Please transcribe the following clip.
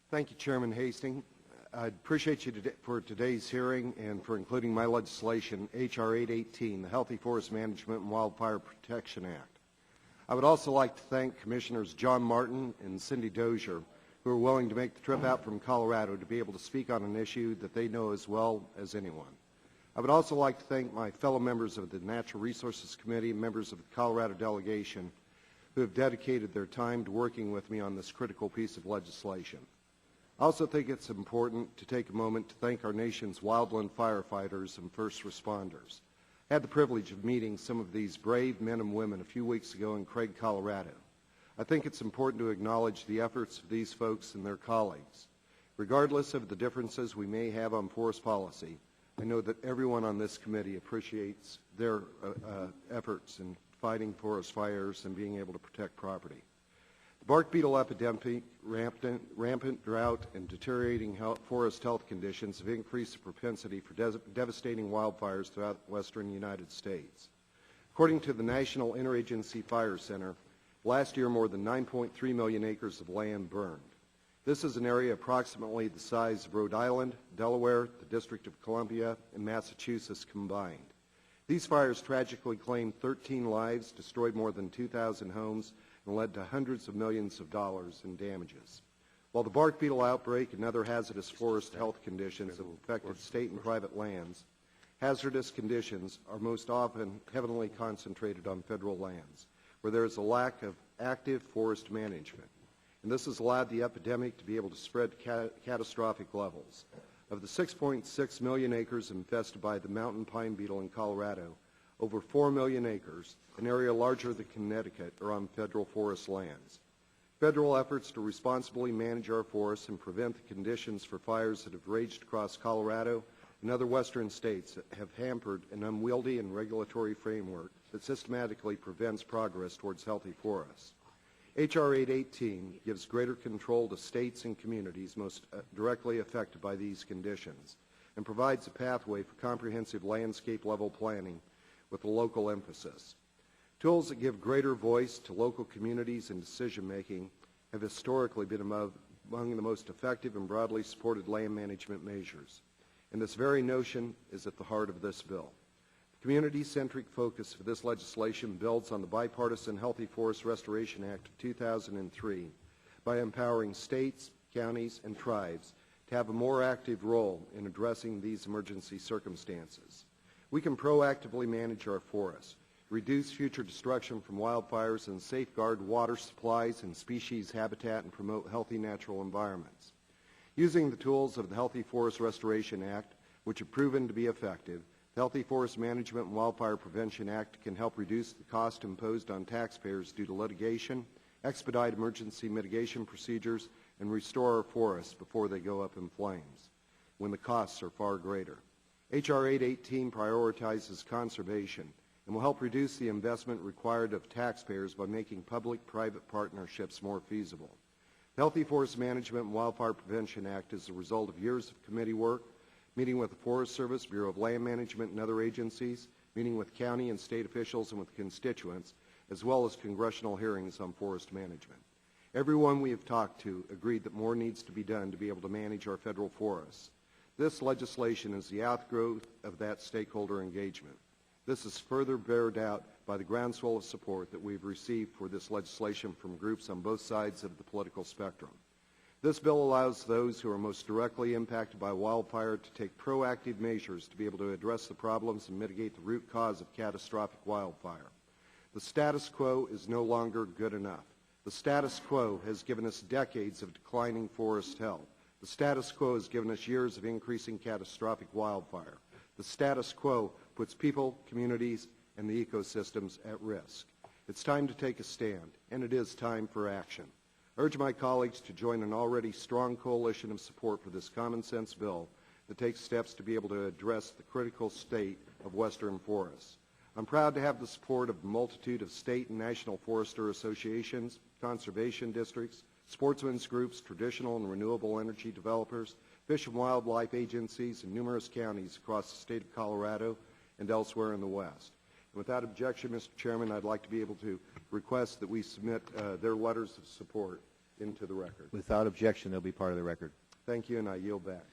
Thank you, Chairman Hastings. I appreciate you for today's hearing and for including my legislation, H.R. 818, the Healthy Forest Management and Wildfire Protection Act. I would also like to thank Commissioners John Martin and Cindy Dozier, who are willing to make the trip out from Colorado to be able to speak on an issue that they know as well as anyone. I would also like to thank my fellow members of the Natural Resources Committee and members of the Colorado delegation who have dedicated their time to working with me on this critical piece of legislation. I also think it's important to take a moment to thank our nation's wildland firefighters and first responders. I had the privilege of meeting some of these brave men and women a few weeks ago in Craig, Colorado. I think it's important to acknowledge the efforts of these folks and their colleagues. Regardless of the differences we may have on forest policy, I know that everyone on this committee appreciates their efforts in fighting forest fires and being able to protect property. The bark beetle epidemic, rampant drought, and deteriorating forest health conditions have increased the propensity for devastating wildfires throughout the western United States. According to the National Interagency Fire Center, last year more than 9.3 million acres of land burned. This is an area approximately the size of Rhode Island, Delaware, the District of Columbia, and Massachusetts combined. These fires tragically claimed 13 lives, destroyed more than 2,000 homes, and led to hundreds of millions of dollars in damages. While the bark beetle outbreak and other hazardous forest health conditions have affected state and private lands, hazardous conditions are most often heavily concentrated on federal lands, where there is a lack of active forest management. And this has allowed the epidemic to be able to spread to catastrophic levels. Of the 6.6 million acres infested by the mountain pine beetle in Colorado, over 4 million acres, an area larger than Connecticut, are on federal forest lands. Federal efforts to responsibly manage our forests and prevent the conditions for fires that have raged across Colorado and other western states have hampered an unwieldy and regulatory framework that systematically prevents progress towards healthy forests. H.R. 818 gives greater control to states and communities most directly affected by these conditions and provides a pathway for comprehensive landscape-level planning with a local emphasis. Tools that give greater voice to local communities in decision-making have historically been among the most effective and broadly supported land management measures, and this very notion is at the heart of this bill. The community-centric focus for this legislation builds on the bipartisan Healthy Forest Restoration Act of 2003 by empowering states, counties, and tribes to have a more active role in addressing these emergency circumstances. We can proactively manage our forests, reduce future destruction from wildfires, and safeguard water supplies and species habitat and promote healthy natural environments. Using the tools of the Healthy Forest Restoration Act, which have proven to be effective, the Healthy Forest Management and Wildfire Prevention Act can help reduce the cost imposed on taxpayers due to litigation, expedite emergency mitigation procedures, and restore our forests before they go up in flames, when the costs are far greater. H.R. 818 prioritizes conservation and will help reduce the investment required of taxpayers by making public-private partnerships more feasible. The Healthy Forest Management and Wildfire Prevention Act is the result of years of committee work, meeting with the Forest Service, Bureau of Land Management, and other agencies, meeting with county and state officials and with constituents, as well as congressional hearings on forest management. Everyone we have talked to agreed that more needs to be done to be able to manage our federal forests. This legislation is the outgrowth of that stakeholder engagement. This is further bared out by the groundswell of support that we've received for this legislation from groups on both sides of the political spectrum. This bill allows those who are most directly impacted by wildfire to take proactive measures to be able to address the problems and mitigate the root cause of catastrophic wildfire. The status quo is no longer good enough. The status quo has given us decades of declining forest health. The status quo has given us years of increasing catastrophic wildfire. The status quo puts people, communities, and the ecosystems at risk. It's time to take a stand, and it is time for action. I urge my colleagues to join an already strong coalition of support for this common-sense bill that takes steps to be able to address the critical state of western forests. I'm proud to have the support of a multitude of state and national forester associations, conservation districts, sportsmen's groups, traditional and renewable energy developers, fish and wildlife agencies, and numerous counties across the state of Colorado and elsewhere in the West. And without objection, Mr. Chairman, I'd like to be able to request that we submit their letters of support into the record. Without objection, they'll be part of the record. Thank you, and I yield back.